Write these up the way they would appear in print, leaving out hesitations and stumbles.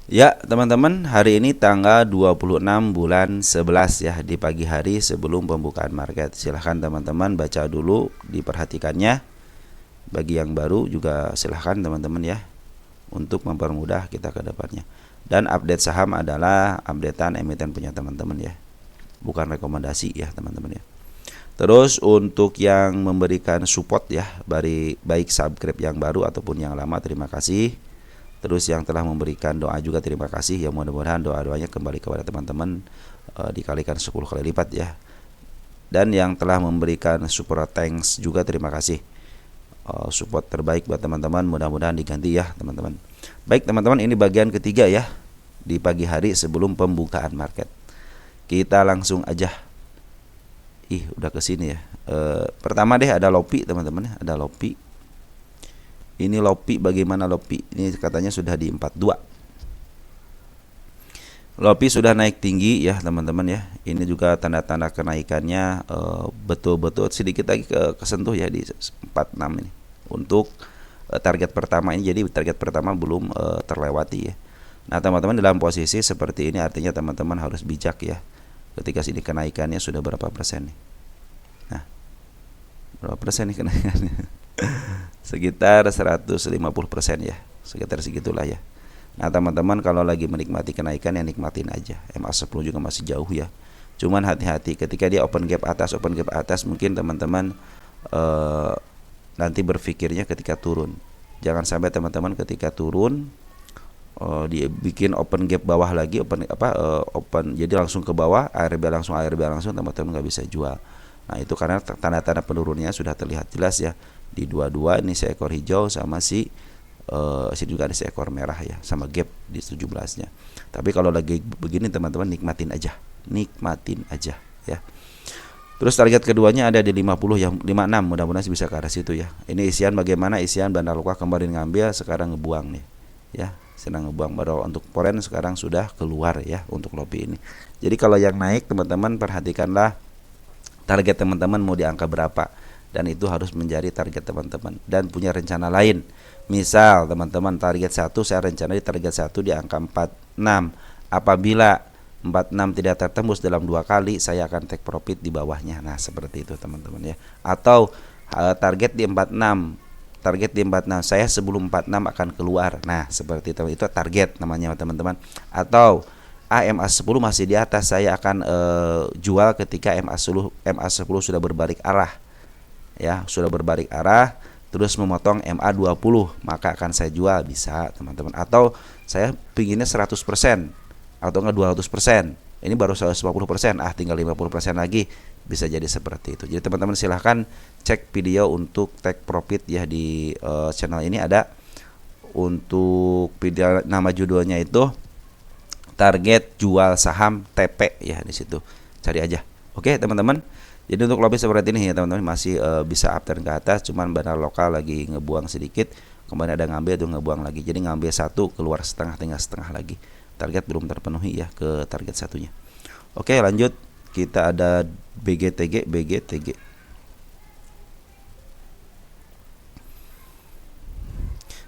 Ya, teman-teman, hari ini tanggal 26 bulan 11 ya, di pagi hari sebelum pembukaan market. Silahkan teman-teman baca dulu, diperhatikannya. Bagi yang baru juga silahkan teman-teman ya, untuk mempermudah kita ke depannya. Dan update saham adalah updatean emiten punya teman-teman ya, bukan rekomendasi ya teman-teman ya. Terus untuk yang memberikan support ya, baik subscribe yang baru ataupun yang lama, terima kasih. Terus yang telah memberikan doa juga terima kasih ya, mudah-mudahan doa-doanya kembali kepada teman-teman dikalikan 10 kali lipat ya. Dan yang telah memberikan support thanks juga terima kasih. Support terbaik buat teman-teman, mudah-mudahan diganti ya teman-teman. Baik teman-teman, ini bagian ketiga ya, di pagi hari sebelum pembukaan market. Kita langsung aja. Udah kesini ya. Pertama deh ada Lopi teman-teman, ada Lopi. Ini Lopi, bagaimana Lopi? Ini katanya sudah di 42. Lopi sudah naik tinggi ya teman-teman ya. Ini juga tanda-tanda kenaikannya betul-betul sedikit lagi kesentuh ya di 46 ini. Untuk target pertama ini, jadi target pertama belum terlewati ya. Nah teman-teman, dalam posisi seperti ini artinya teman-teman harus bijak ya. Ketika sini kenaikannya sudah berapa persen nih? Nah, berapa persen nih kenaikannya? Sekitar 150% ya, sekitar segitulah ya. Nah teman-teman, kalau lagi menikmati kenaikan ya nikmatin aja. MA10 juga masih jauh ya, cuman hati-hati ketika dia open gap atas mungkin teman-teman nanti berpikirnya ketika turun. Jangan sampai teman-teman ketika turun dia bikin open gap bawah lagi, open jadi langsung ke bawah, ARB langsung teman-teman nggak bisa jual. Nah itu karena tanda-tanda penurunnya sudah terlihat jelas ya. Di dua-dua ini seekor hijau sama sini juga ada seekor merah ya, sama gap di 17-nya. Tapi kalau lagi begini teman-teman nikmatin aja ya. Terus target keduanya ada di 50 ya, 56, mudah-mudahan bisa ke arah situ ya. Ini isian bagaimana? Isian Bandar Lokal kemarin ngambil, sekarang ngebuang nih ya, sedang ngebuang. Baru untuk Foren sekarang sudah keluar ya untuk Lopi ini. Jadi kalau yang naik teman-teman perhatikanlah target teman-teman mau di angka berapa, dan itu harus menjadi target teman-teman dan punya rencana lain. Misal teman-teman target 1, saya rencana di target 1 di angka 46. Apabila 46 tidak tertembus dalam 2 kali, saya akan take profit di bawahnya. Nah, seperti itu teman-teman ya. Atau target di 46. Target di 46, saya sebelum 46 akan keluar. Nah, seperti itu target namanya teman-teman. Atau MA10 masih di atas, saya akan jual ketika MA10 sudah berbalik arah. Ya, sudah berbalik arah terus memotong MA20, maka akan saya jual, bisa teman-teman. Atau saya pinginnya 100% atau enggak 200%. Ini baru 150%, tinggal 50% lagi, bisa jadi seperti itu. Jadi teman-teman silahkan cek video untuk take profit ya di channel ini ada. Untuk video nama judulnya itu target jual saham TP ya, di situ cari aja. Oke teman-teman. Jadi untuk lobby seperti ini ya teman-teman, masih bisa up turn ke atas, cuman Bandar Lokal lagi ngebuang sedikit, kemarin ada ngambil tuh ngebuang lagi. Jadi ngambil 1 keluar setengah, tinggal setengah lagi. Target belum terpenuhi ya ke target satunya. Oke, lanjut. Kita ada BGTG.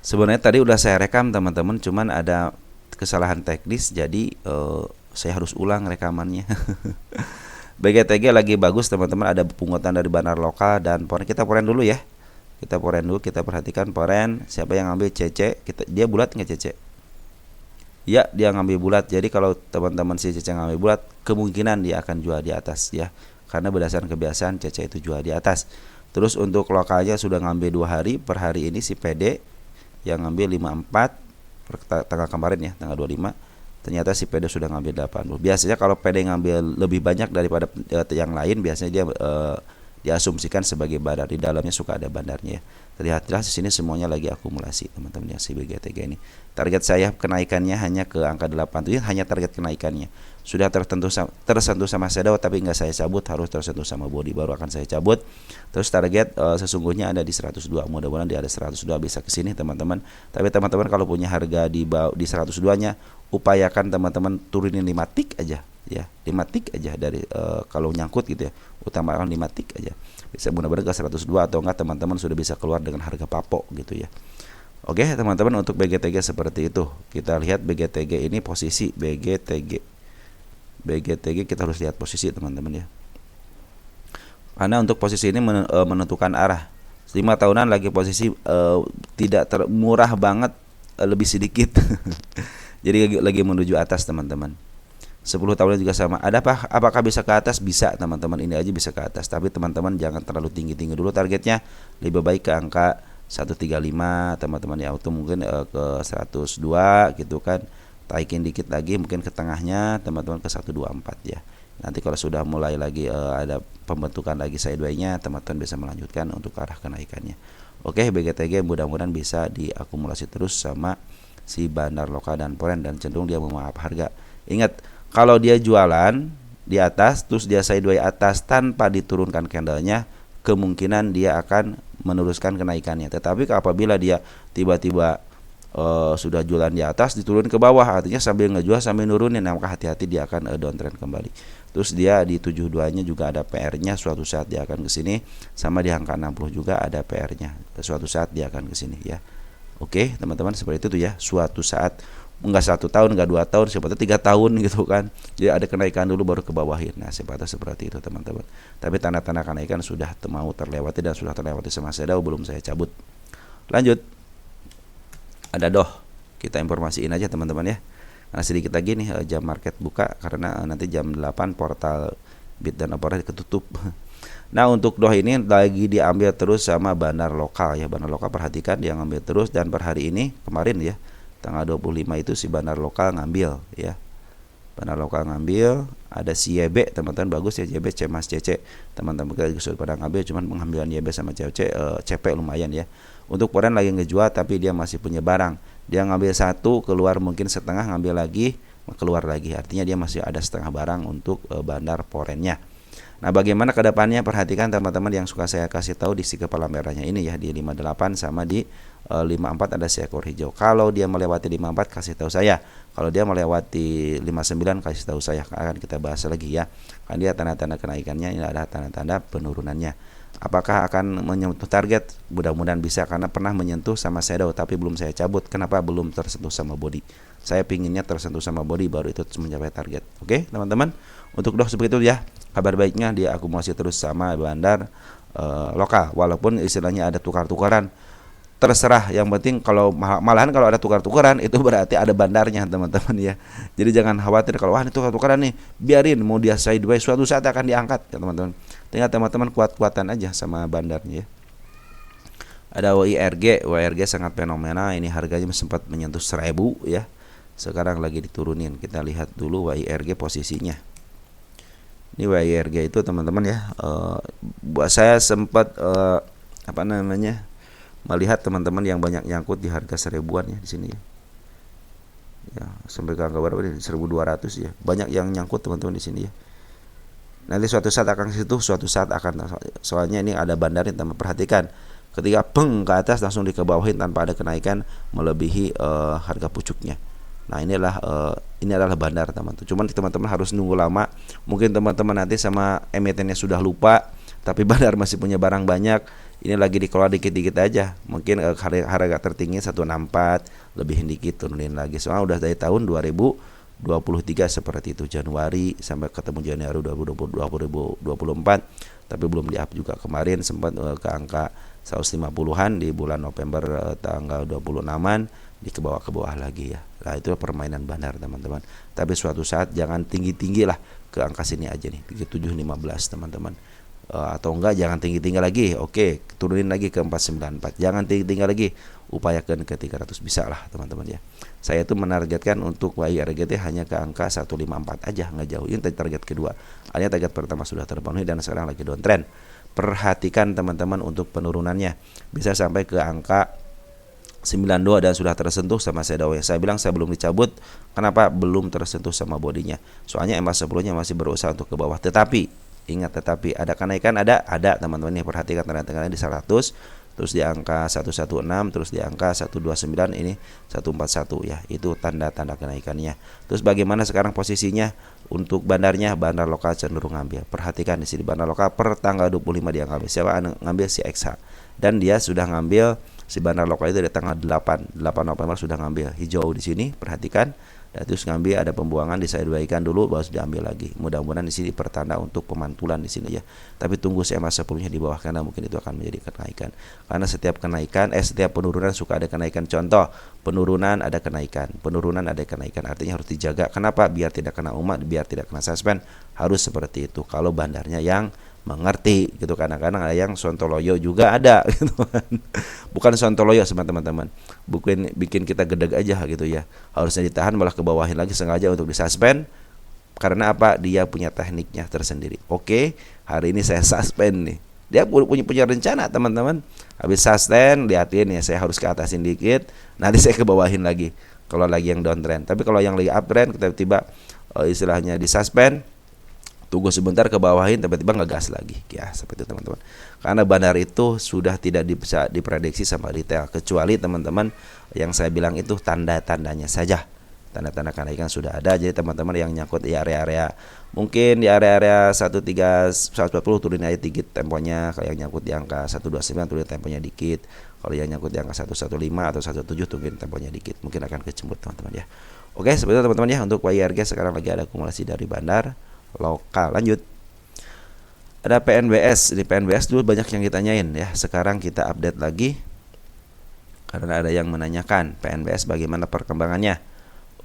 Sebenarnya tadi udah saya rekam teman-teman, cuman ada kesalahan teknis, jadi saya harus ulang rekamannya. BGTG lagi bagus teman-teman, ada pungutan dari Bandar Lokal dan Foren. Kita Foren dulu ya. Kita Foren dulu, kita perhatikan Foren. Siapa yang ngambil CC? Dia bulat nggak CC? Ya, dia ngambil bulat. Jadi kalau teman-teman si CC ngambil bulat, kemungkinan dia akan jual di atas ya. Karena berdasarkan kebiasaan CC itu jual di atas. Terus untuk lokalnya sudah ngambil 2 hari. Per hari ini si PD yang ngambil 54 tanggal kemarin ya, tanggal 25. Ternyata si PD sudah ngambil 80. Biasanya kalau PD ngambil lebih banyak daripada yang lain, biasanya dia diasumsikan sebagai bandar. Di dalamnya suka ada bandarnya ya. Terlihat jelas di sini semuanya lagi akumulasi teman-teman yang si BGTG ini. Target saya kenaikannya hanya ke angka 8. Itu hanya target kenaikannya. Sudah tersentuh sama shadow tapi nggak saya cabut, harus tersentuh sama body baru akan saya cabut. Terus target sesungguhnya ada di 102. Mudah-mudahan di ada 102 bisa ke sini teman-teman. Tapi teman-teman kalau punya harga di 102-nya, upayakan teman-teman turunin 5 tik aja ya, 5 tik aja dari kalau nyangkut gitu ya, utamakan 5 tik aja, bisa mudah-mudahan ke 102 atau enggak teman-teman sudah bisa keluar dengan harga papo gitu ya. Oke teman-teman, untuk BGTG seperti itu. Kita lihat BGTG ini posisi BGTG kita harus lihat posisi teman-teman ya. Karena untuk posisi ini menentukan arah. 5 tahunan lagi posisi tidak murah banget, lebih sedikit. Jadi lagi menuju atas teman-teman. 10 tahunnya juga sama. Apakah bisa ke atas? Bisa teman-teman, ini aja bisa ke atas. Tapi teman-teman jangan terlalu tinggi-tinggi dulu targetnya. Lebih baik ke angka 135 teman-teman ya, atau mungkin ke 102 gitu kan. Taikin dikit lagi mungkin ke tengahnya teman-teman ke 124 ya. Nanti kalau sudah mulai lagi ada pembentukan lagi sideways-nya, teman-teman bisa melanjutkan untuk arah kenaikannya. Oke, BGTG mudah-mudahan bisa diakumulasi terus sama si bandar lokal dan foreign, dan cenderung dia memaaf harga. Ingat, kalau dia jualan di atas terus dia sideways atas tanpa diturunkan candlenya, kemungkinan dia akan meneruskan kenaikannya. Tetapi apabila dia tiba-tiba sudah jualan di atas diturun ke bawah, artinya sambil ngejual sambil nurunin, maka hati-hati dia akan downtrend kembali. Terus dia di 72-nya juga ada PR-nya, suatu saat dia akan ke sini, sama di angka 60 juga ada PR-nya. Suatu saat dia akan ke sini ya. Oke, teman-teman, seperti itu tuh ya. Suatu saat, enggak 1 tahun, enggak 2 tahun, siapa tahu 3 tahun gitu kan. Jadi ada kenaikan dulu baru ke bawahin. Nah, siapa tahu seperti itu teman-teman. Tapi tanda-tanda kenaikan sudah mau terlewati, dan sudah terlewati sama shadow, belum saya cabut. Lanjut. Ada doh. Kita informasiin aja teman-teman ya. Nah, sedikit lagi nih jam market buka, karena nanti jam 8 portal Bit dan Opera ketutup. Nah, untuk doh ini lagi diambil terus sama bandar lokal ya. Bandar lokal perhatikan dia ngambil terus, dan per hari ini kemarin ya tanggal 25 itu si bandar lokal ngambil ya. Bandar lokal ngambil, ada si YB teman-teman, bagus ya YB Cemas CC. Teman-teman kita sudah pada ngambil, cuman pengambilan YB sama CP lumayan ya. Untuk foreign lagi ngejual tapi dia masih punya barang. Dia ngambil satu, keluar mungkin setengah, ngambil lagi, keluar lagi. Artinya dia masih ada setengah barang untuk bandar foreignnya. Nah, bagaimana ke depannya? Perhatikan teman-teman yang suka saya kasih tahu di si kepala merahnya ini ya, di 58 sama di 54 ada seekor hijau. Kalau dia melewati 54 kasih tahu saya. Kalau dia melewati 59 kasih tahu saya. Akan kita bahas lagi ya. Kan dia tanda-tanda kenaikannya, ini ada tanda-tanda penurunannya. Apakah akan menyentuh target? Mudah-mudahan bisa, karena pernah menyentuh sama shadow tapi belum saya cabut. Kenapa? Belum tersentuh sama body. Saya pinginnya tersentuh sama body baru itu mencapai target. Oke teman-teman, untuk doh seperti itu ya. Kabar baiknya dia akumulasi terus sama bandar lokal, walaupun istilahnya ada tukar-tukaran. Terserah, yang penting kalau malahan kalau ada tukar-tukaran itu berarti ada bandarnya teman-teman ya. Jadi jangan khawatir kalau wah ini tukar-tukaran nih, biarin mau dia sideways, suatu saat akan diangkat ya teman-teman. Tinggal teman-teman kuat-kuatan aja sama bandarnya ya. Ada WIRG sangat fenomenal, ini harganya sempat menyentuh 1000 ya. Sekarang lagi diturunin. Kita lihat dulu WIRG posisinya. Ini WIRG itu teman-teman ya. Saya sempat melihat teman-teman yang banyak nyangkut di harga 1000-an ya di sini ya. Ya, sampai ke angka berapa nih? 1200 ya. Banyak yang nyangkut teman-teman di sini ya. Nanti suatu saat akan ke situ, suatu saat akan, soalnya ini ada bandarnya teman, perhatikan. Ketika peng ke atas langsung dikebawahin tanpa ada kenaikan melebihi harga pucuknya. Nah, ini adalah bandar teman-teman. Cuman teman-teman harus nunggu lama. Mungkin teman-teman nanti sama emitennya sudah lupa, tapi bandar masih punya barang banyak. Ini lagi dikelola dikit-dikit aja. Mungkin harga tertinggi 164, lebihin dikit turunin lagi. Soalnya udah dari tahun 2023 seperti itu, Januari sampai ketemu Januari 2024, tapi belum di-up juga. Kemarin sempat ke angka 150-an di bulan November tanggal 26-an, di ke bawah lagi ya. Nah, itu permainan bandar teman-teman. Tapi suatu saat jangan tinggi-tinggi lah, ke angka sini aja nih, 3715 teman-teman. Atau enggak jangan tinggi-tinggi lagi. Oke, turunin lagi ke 494. Jangan tinggi-tinggi lagi, upayakan ke 300 bisa lah teman-teman ya. Saya itu menargetkan untuk WIRGT hanya ke angka 154 aja, nggak jauh. Ini target kedua. Hanya target pertama sudah terpenuhi dan sekarang lagi downtrend. Perhatikan teman-teman untuk penurunannya. Bisa sampai ke angka 92 dan sudah tersentuh sama shadow. Saya bilang saya belum dicabut. Kenapa? Belum tersentuh sama bodinya. Soalnya MA10-nya masih berusaha untuk ke bawah. Tetapi ingat, ada kenaikan, ada teman-teman nih. Perhatikan tanda-tandanya di 100, terus di angka 116, terus di angka 129, ini 141 ya. Itu tanda-tanda kenaikannya. Terus bagaimana sekarang posisinya untuk bandarnya? Bandar lokal cenderung ngambil. Perhatikan di sini bandar lokal per tanggal 25 dia ngambil. Siapa ngambil? Si XH. Dan dia sudah ngambil Si bandar lokal itu dari tanggal 8 November sudah ngambil hijau di sini, perhatikan. Dan terus ngambil ada pembuangan disesuaikan dulu baru diambil lagi. Mudah-mudahan di sini pertanda untuk pemantulan di sini ya. Tapi tunggu SMA 10-nya di bawah karena mungkin itu akan menjadi kenaikan. Karena setiap penurunan suka ada kenaikan. Contoh, penurunan ada kenaikan, penurunan ada kenaikan. Artinya harus dijaga. Kenapa? Biar tidak kena umat, biar tidak kena suspend. Harus seperti itu. Kalau bandarnya yang mengerti gitu, kadang-kadang ada yang sontoloyo juga ada gitu kan. Bukan sontoloyo sama teman-teman, bikin kita gedeg aja gitu ya, harusnya ditahan malah ke bawahin lagi sengaja untuk disuspend. Karena apa? Dia punya tekniknya tersendiri. Oke, hari ini saya suspend nih, dia punya rencana teman-teman. Habis suspend, liatin ya, saya harus ke atasin dikit, nanti saya ke bawahin lagi kalau lagi yang downtrend. Tapi kalau yang lagi uptrend tiba-tiba istilahnya disuspend, tunggu sebentar ke bawahin, tiba-tiba ngegas lagi ya, seperti itu teman-teman. Karena bandar itu sudah tidak bisa diprediksi sama detail, kecuali teman-teman yang saya bilang itu tanda-tandanya saja. Tanda-tanda kenaikan sudah ada. Jadi teman-teman yang nyangkut di area-area, mungkin di area-area 140 turunin aja dikit temponya. Kalau yang nyangkut di angka 129 turunin temponya dikit. Kalau yang nyangkut di angka 115 atau 17 turunin temponya dikit, mungkin akan kecemut teman-teman ya. Oke, seperti itu teman-teman ya. Untuk YRG sekarang lagi ada akumulasi dari bandar lokal. Lanjut, ada PNBS. Di PNBS dulu banyak yang ditanyain ya, sekarang kita update lagi karena ada yang menanyakan PNBS bagaimana perkembangannya.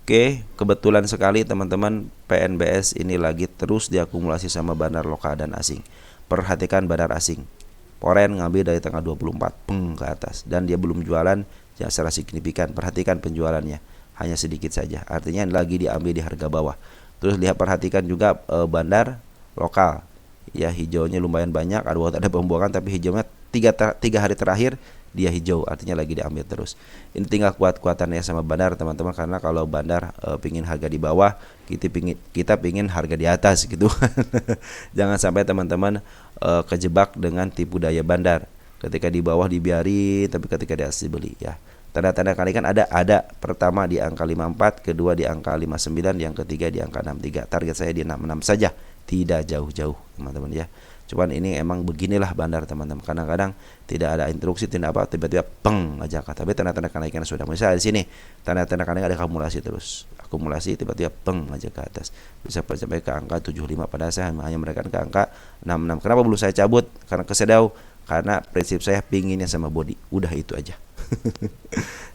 Oke, kebetulan sekali teman-teman, PNBS ini lagi terus diakumulasi sama bandar lokal dan asing. Perhatikan bandar asing, Poren ngambil dari tanggal 24 ke atas, dan dia belum jualan ya secara signifikan. Perhatikan penjualannya hanya sedikit saja, artinya lagi diambil di harga bawah. Terus perhatikan juga bandar lokal ya, hijaunya lumayan banyak, ada pembuangan tapi hijaunya 3 hari terakhir dia hijau, artinya lagi diambil terus. Ini tinggal kuat-kuatannya sama bandar teman-teman, karena kalau bandar pingin harga di bawah, kita pingin harga di atas gitu. Jangan sampai teman-teman kejebak dengan tipu daya bandar, ketika di bawah dibiari tapi ketika di atas dibeli ya. Tanda-tanda kenaikan ada. Pertama di angka 54, kedua di angka 59, yang ketiga di angka 63. Target saya di 66 saja, tidak jauh-jauh teman-teman ya. Cuman ini emang beginilah bandar teman-teman. Kadang-kadang tidak ada instruksi, tidak apa, tiba-tiba peng aja. Tapi tanda-tanda kenaikan sudah. Misalnya di sini tanda-tanda kenaikan ada akumulasi terus. Akumulasi tiba-tiba peng aja ke atas. Bisa sampai ke angka 75, padahal saya hanya mereka ke angka 66. Kenapa belum saya cabut? Karena kesedau. Karena prinsip saya pinginnya sama body. Udah itu aja.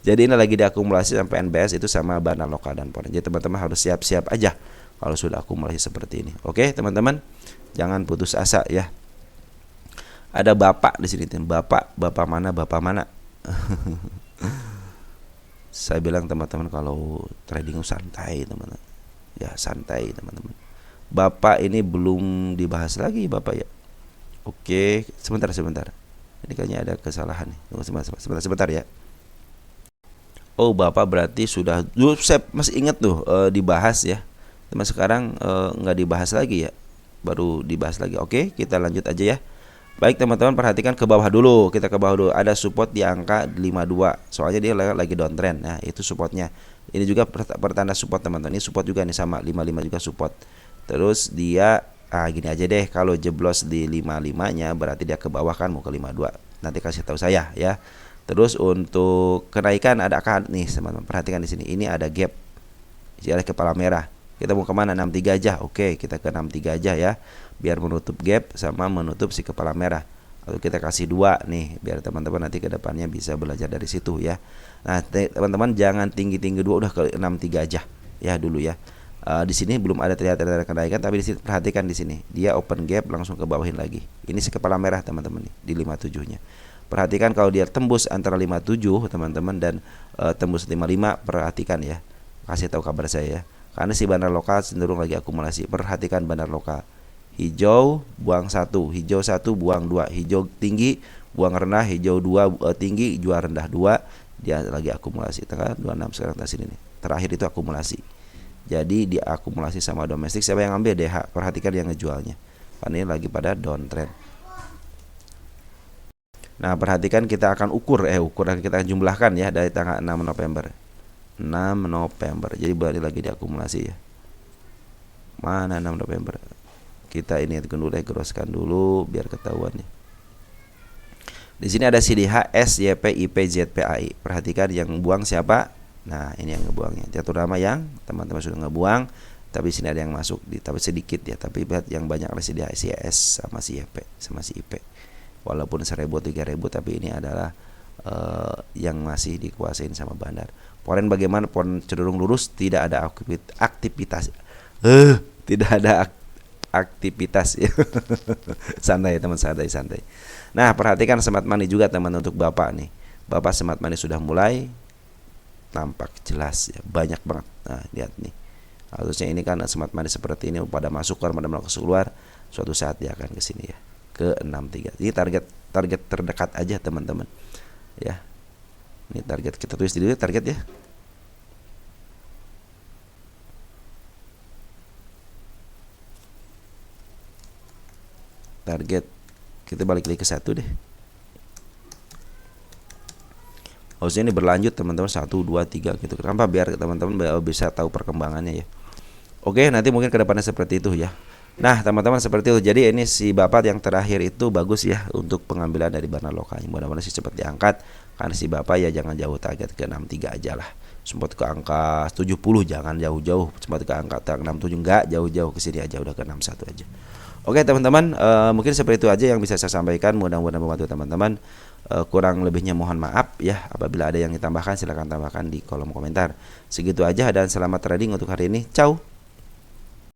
Jadi ini lagi diakumulasi sampai NBS itu sama bandar lokal dan Poren. Jadi teman-teman harus siap-siap aja kalau sudah akumulasi seperti ini. Oke teman-teman, jangan putus asa ya. Ada bapak di sini, bapak mana? Saya bilang teman-teman kalau trading santai teman-teman. Ya santai teman-teman. Bapak ini belum dibahas lagi bapak ya. Oke, sebentar. Ini kayaknya ada kesalahan nih. Sebentar ya. Oh, bapak berarti sudah. Dulu saya masih ingat tuh dibahas ya. Tapi sekarang nggak dibahas lagi ya. Baru dibahas lagi. Oke, kita lanjut aja ya. Baik teman-teman, perhatikan ke bawah dulu. Kita ke bawah dulu. Ada support di angka 52. Soalnya dia lagi downtrend. Nah, itu supportnya. Ini juga pertanda support teman-teman. Ini support juga nih sama 55 juga support. Terus dia gini aja deh, kalau jeblos di 55-nya berarti dia ke bawah kan, mau ke 52. Nanti kasih tahu saya ya. Terus untuk kenaikan ada kan nih teman-teman, perhatikan di sini. Ini ada gap. Jadi ada kepala merah. Kita mau kemana? 63 aja. Oke, kita ke 63 aja ya. Biar menutup gap sama menutup si kepala merah. Lalu kita kasih 2 nih, biar teman-teman nanti ke depannya bisa belajar dari situ ya. Nah, teman-teman jangan tinggi-tinggi 2, udah ke 63 aja ya dulu ya. Di sini belum ada tanda-tanda kenaikan, tapi di sini perhatikan di sini dia open gap langsung ke bawahin lagi. Ini si kepala merah teman-teman nih di 57-nya. Perhatikan kalau dia tembus antara 57 teman-teman dan tembus 55, perhatikan ya. Kasih tahu kabar saya ya. Karena si bandar lokal cenderung lagi akumulasi. Perhatikan bandar lokal. Hijau buang 1, hijau 1 buang 2, hijau tinggi buang rendah, hijau 2 tinggi jual rendah 2. Dia lagi akumulasi. Tanggal 26 sekarang di sini nih. Terakhir itu akumulasi. Jadi diakumulasi sama domestik. Siapa yang ambil? DH. Perhatikan yang ngejualnya. Karena ini lagi pada downtrend. Nah, perhatikan kita akan ukur kita akan jumlahkan ya dari tanggal 6 November. 6 November. Jadi berarti lagi diakumulasi ya. Mana 6 November? Kita ini dulu, groskan dulu biar ketahuan nih. Di sini ada CDH, SYP, IP, ZP, AI. Perhatikan yang buang siapa? Nah, ini yang ngebuangnya. Diatur nama yang teman-teman sudah ngebuang, tapi di sini ada yang masuk, tapi sedikit ya. Tapi lihat yang banyak ada CDH, SYS sama CYP sama si IP. Walaupun 1000 3000, tapi ini adalah yang masih dikuasain sama bandar. Poren bagaimana? Poren cenderung lurus, tidak ada aktivitas. Tidak ada aktivitas ya. Santai teman, santai. Nah, perhatikan smart money juga teman untuk Bapak nih. Bapak smart money sudah mulai tampak jelas ya, banyak banget. Nah, lihat nih. Harusnya ini kan smart money seperti ini pada masuk keluar, suatu saat dia akan ke sini ya, ke 63. Ini target terdekat aja teman-teman. Ya. Ini target, kita tulis dulu target ya. Target kita balik lagi ke 1 deh. Harusnya ini berlanjut teman-teman, 1 2 3 gitu. Kenapa? Biar teman-teman bisa tahu perkembangannya ya. Oke, nanti mungkin kedepannya seperti itu ya. Nah teman-teman seperti itu. Jadi ini si Bapak yang terakhir itu bagus ya untuk pengambilan dari Barna Lokal. Mudah-mudahan sih cepat diangkat. Karena si Bapak ya jangan jauh target ke 63 aja lah. Sempat ke angka 70 jangan jauh-jauh. Sempat ke angka 67 enggak jauh-jauh, ke sini aja, udah ke 61 aja. Oke teman-teman, mungkin seperti itu aja yang bisa saya sampaikan. Mudah-mudahan membantu teman-teman. Kurang lebihnya mohon maaf ya. Apabila ada yang ditambahkan silahkan tambahkan di kolom komentar. Segitu aja dan selamat trading untuk hari ini. Ciao.